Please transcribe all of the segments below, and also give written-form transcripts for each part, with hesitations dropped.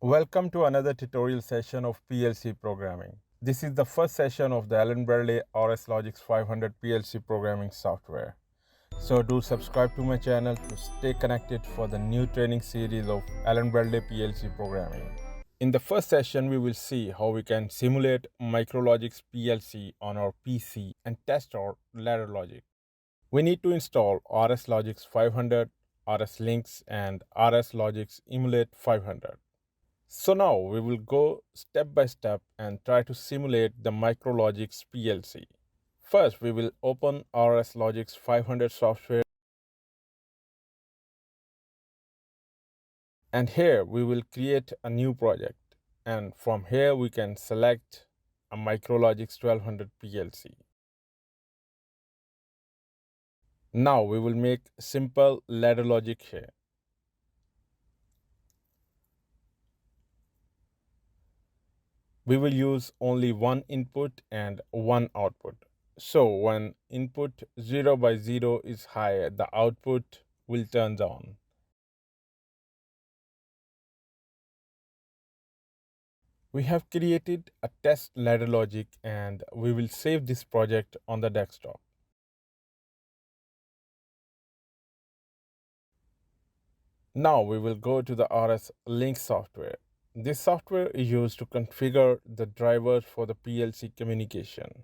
Welcome to another tutorial session of PLC programming. This is the first session of the Allen Bradley Rslogix 500 PLC programming software. So do subscribe to my channel to stay connected for the new training series of Allen Bradley PLC programming. In the first session, we will see how we can simulate Micrologix PLC on our PC and test our ladder logic. We need to install Rslogix 500, rslinx and Rslogix emulate 500. So now we will go step by step and try to simulate the Micrologix PLC. First, we will open Rslogix 500 software, and here we will create a new project, and from here we can select a Micrologix 1200 PLC. Now we will make simple ladder logic here. We will use only one input and one output. So when input 0 by 0 is high, the output will turn on. We have created a test ladder logic and we will save this project on the desktop. Now we will go to the rslinx software. This software is used to configure the drivers for the PLC communication.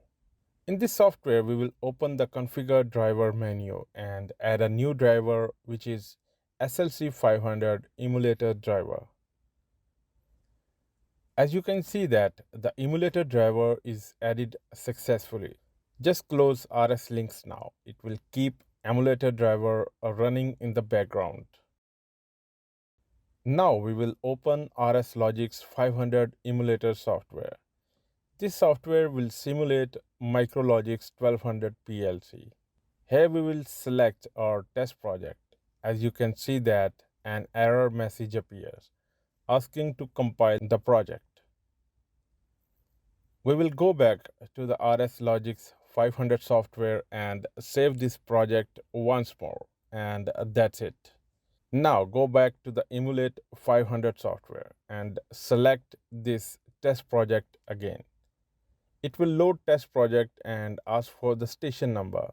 In this software, we will open the configure driver menu and add a new driver, which is SLC 500 emulator driver. As you can see that the emulator driver is added successfully. Just close rslinx now. It will keep emulator driver running in the background. Now we will open Rslogix 500 emulator software. This software will simulate Micrologix 1200 PLC. Here we will select our test project. As you can see that an error message appears asking to compile the project. We will go back to the Rslogix 500 software and save this project once more, and that's it. Now go back to the emulate 500 software and select this test project again. It will load test project and ask for the station number.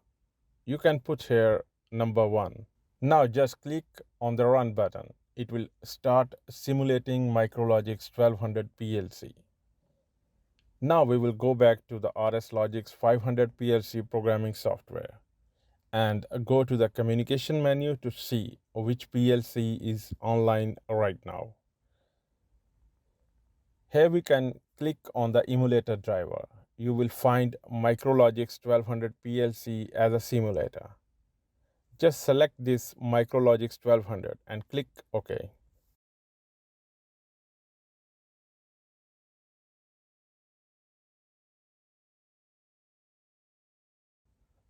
You can put here number 1. Now just click on the run button. It will start simulating Micrologix 1200 PLC. Now we will go back to the Rslogix 500 PLC programming software and go to the communication menu to see which PLC is online right now. Here we can click on the emulator driver. You will find Micrologix 1200 PLC as a simulator. Just select this Micrologix 1200 and click OK.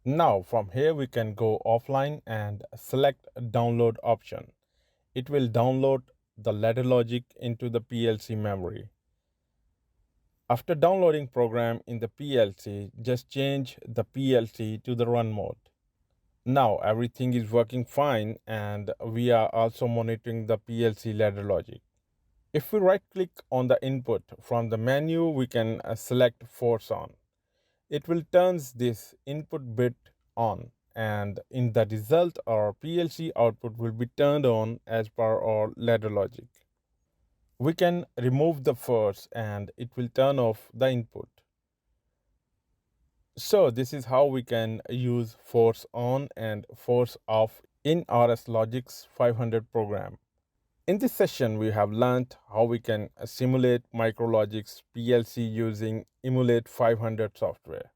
Now from here we can go offline and select download option. It will download the ladder logic into the PLC memory. After downloading program in the PLC, just change the PLC to the run mode. Now everything is working fine and we are also monitoring the PLC ladder logic. If we right click on the input from the menu, we can select force on. It will turn this input bit on, and in the result our PLC output will be turned on as per our ladder logic. We can remove the force and it will turn off the input. So this is how we can use force on and force off in Rslogix 500 program. In this session, we have learned how we can simulate Micrologix PLC using Emulate 500 software.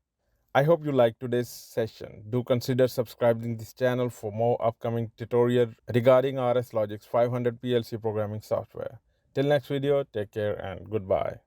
I hope you liked today's session. Do consider subscribing this channel for more upcoming tutorials regarding Rslogix 500 PLC programming software. Till next video, take care and goodbye.